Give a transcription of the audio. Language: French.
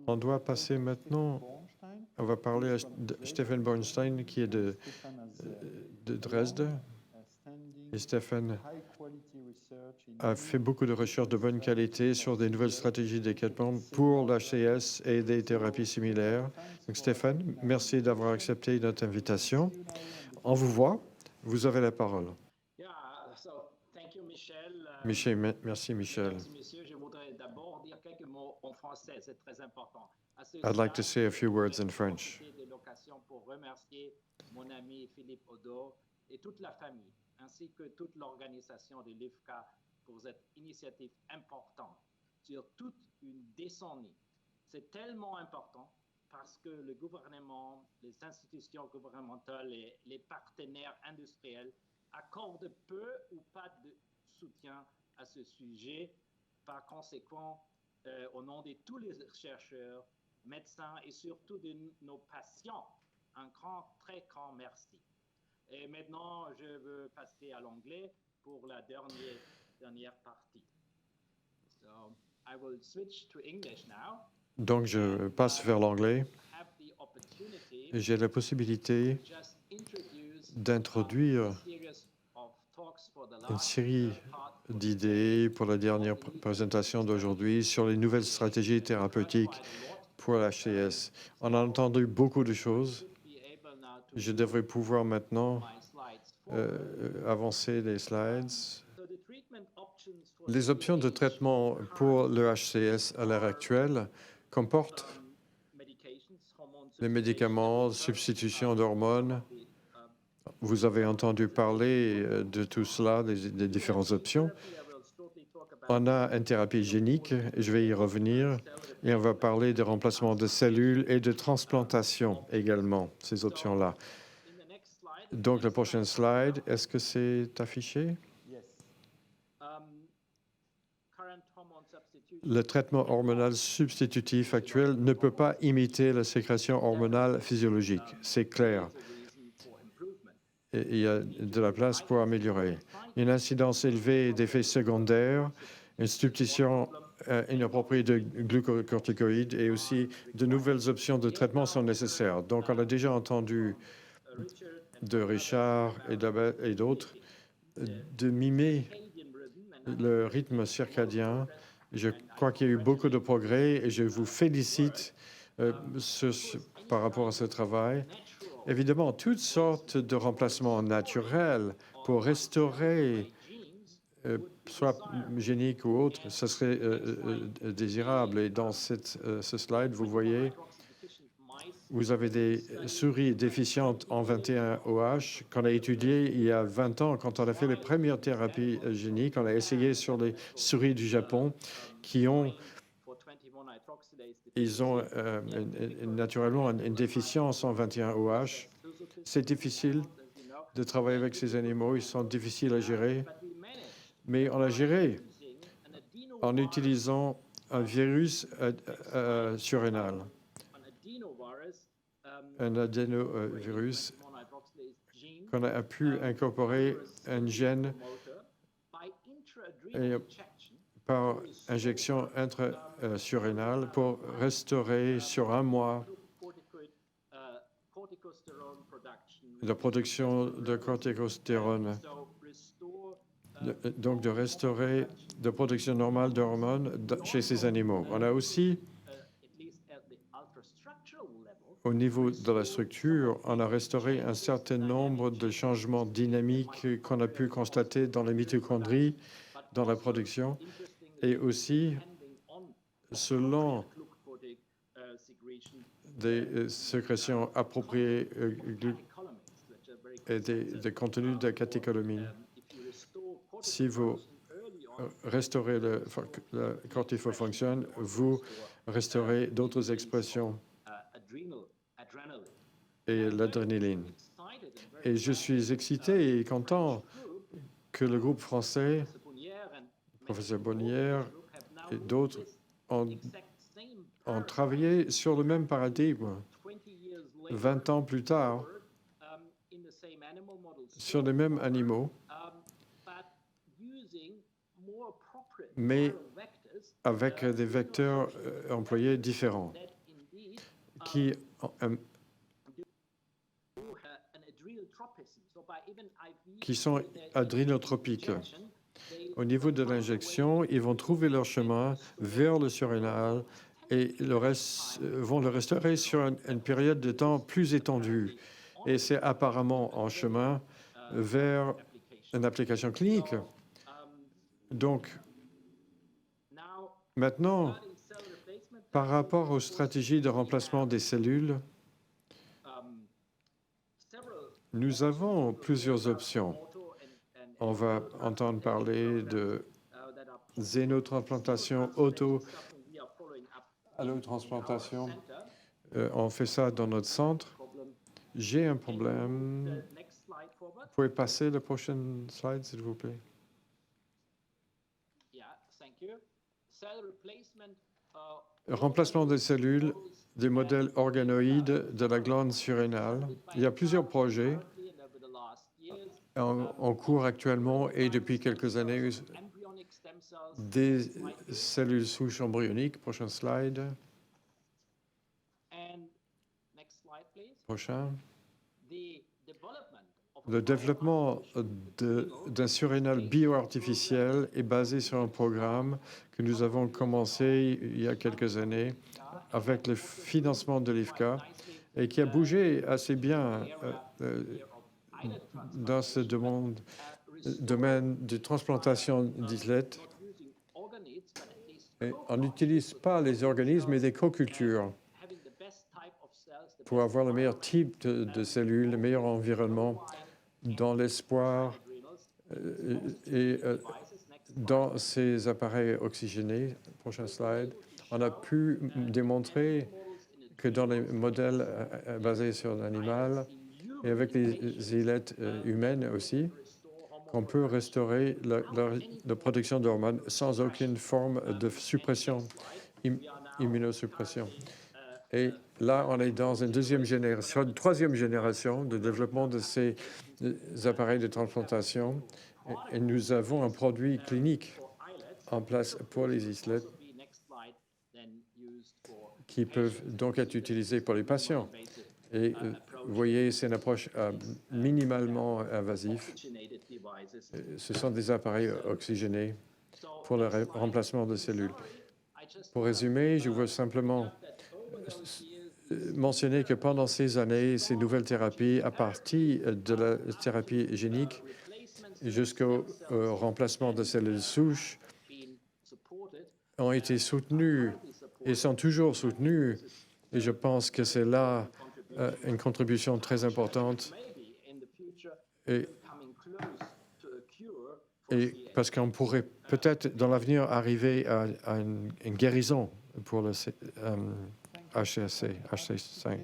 On doit passer maintenant, on va parler à Stefan Bornstein qui est de Dresde. Et Stefan a fait beaucoup de recherches de bonne qualité sur des nouvelles stratégies d'équipement pour l'HCS et des thérapies similaires. Donc Stéphane, merci d'avoir accepté notre invitation. On vous voit, vous avez la parole. Michel, merci Michel. Merci monsieur, je voudrais d'abord dire quelques mots en français, c'est très important. I'd like to say a few words in French. De l'occasion pour remercier mon ami Philippe Odo et toute la famille, ainsi que toute l'organisation de l'IFCA pour cette initiative importante sur toute une décennie. C'est tellement important parce que le gouvernement, les institutions gouvernementales et les partenaires industriels accordent peu ou pas de soutien à ce sujet. Par conséquent, au nom de tous les chercheurs, médecins et surtout de nos patients, un très grand merci. Et maintenant, je veux passer à l'anglais pour la dernière partie. So, I will switch to English now. Donc, je passe vers l'anglais. J'ai la possibilité d'introduire une série d'idées pour la dernière présentation d'aujourd'hui sur les nouvelles stratégies thérapeutiques pour l'HCS. On a entendu beaucoup de choses. Je devrais pouvoir maintenant avancer les slides. Les options de traitement pour le HCS à l'heure actuelle comportent les médicaments, substitution d'hormones. Vous avez entendu parler de tout cela, des différentes options. On a une thérapie génique, et je vais y revenir, et on va parler de remplacement de cellules et de transplantation également, ces options-là. Donc, la prochaine slide, est-ce que c'est affiché? Le traitement hormonal substitutif actuel ne peut pas imiter la sécrétion hormonale physiologique, c'est clair. Et il y a de la place pour améliorer. Une incidence élevée d'effets secondaires, une substitution inappropriée de glucocorticoïdes et aussi de nouvelles options de traitement sont nécessaires. Donc, on a déjà entendu de Richard et d'autres de mimer le rythme circadien. Je crois qu'il y a eu beaucoup de progrès et je vous félicite par rapport à ce travail. Évidemment, toutes sortes de remplacements naturels pour restaurer, soit génique ou autre, ce serait désirable. Et dans ce slide, vous voyez, vous avez des souris déficientes en 21OH qu'on a étudiées il y a 20 ans. Quand on a fait les premières thérapies géniques, on a essayé sur les souris du Japon qui ont naturellement une déficience en 21OH. C'est difficile de travailler avec ces animaux, ils sont difficiles à gérer, mais on a géré en utilisant un virus surrénal, un adénovirus qu'on a pu incorporer un gène par injection intrasurrénale pour restaurer sur un mois la production de corticostérone, donc de restaurer la production normale d'hormones chez ces animaux. On a aussi, au niveau de la structure, on a restauré un certain nombre de changements dynamiques qu'on a pu constater dans les mitochondries, dans la production, et aussi selon des sécrétions appropriées et des contenus de catécholamine. Si vous restaurez le corticofonctionne, vous restaurez d'autres expressions et l'adrénaline. Et je suis excité et content que le groupe français, professeur Bonnière et d'autres, ont travaillé sur le même paradigme 20 ans plus tard sur les mêmes animaux, mais avec des vecteurs employés différents qui sont adrénotropiques. Au niveau de l'injection, ils vont trouver leur chemin vers le surrénal et vont le restaurer sur une période de temps plus étendue. Et c'est apparemment en chemin vers une application clinique. Donc, maintenant, par rapport aux stratégies de remplacement des cellules, nous avons plusieurs options. On va entendre parler de xénotransplantation, allotransplantation. On fait ça dans notre centre. J'ai un problème. Vous pouvez passer la prochaine slide, s'il vous plaît? Remplacement des cellules, des modèles organoïdes de la glande surrénale. Il y a plusieurs projets en cours actuellement et depuis quelques années, des cellules souches embryoniques. Prochain slide. Prochain. Le développement d'un surrénal bioartificiel est basé sur un programme que nous avons commencé il y a quelques années avec le financement de l'IFCA et qui a bougé assez bien dans ce domaine de transplantation d'islettes. On n'utilise pas les organismes, mais des co-cultures pour avoir le meilleur type de cellules, le meilleur environnement, dans l'espoir et dans ces appareils oxygénés. Prochain slide. On a pu démontrer que dans les modèles basés sur l'animal et avec les ilettes humaines aussi, qu'on peut restaurer la production d'hormones sans aucune forme de suppression, immunosuppression. Et là, on est dans une troisième génération de développement de ces appareils de transplantation. Et nous avons un produit clinique en place pour les islettes qui peuvent donc être utilisés pour les patients. Et vous voyez, c'est une approche minimalement invasive. Ce sont des appareils oxygénés pour le remplacement de cellules. Pour résumer, je veux simplement mentionner que pendant ces années, ces nouvelles thérapies, à partir de la thérapie génique jusqu'au remplacement de cellules souches, ont été soutenues et sont toujours soutenues. Et je pense que c'est là une contribution très importante. Et parce qu'on pourrait peut-être dans l'avenir arriver à une guérison pour le HCC, HC5.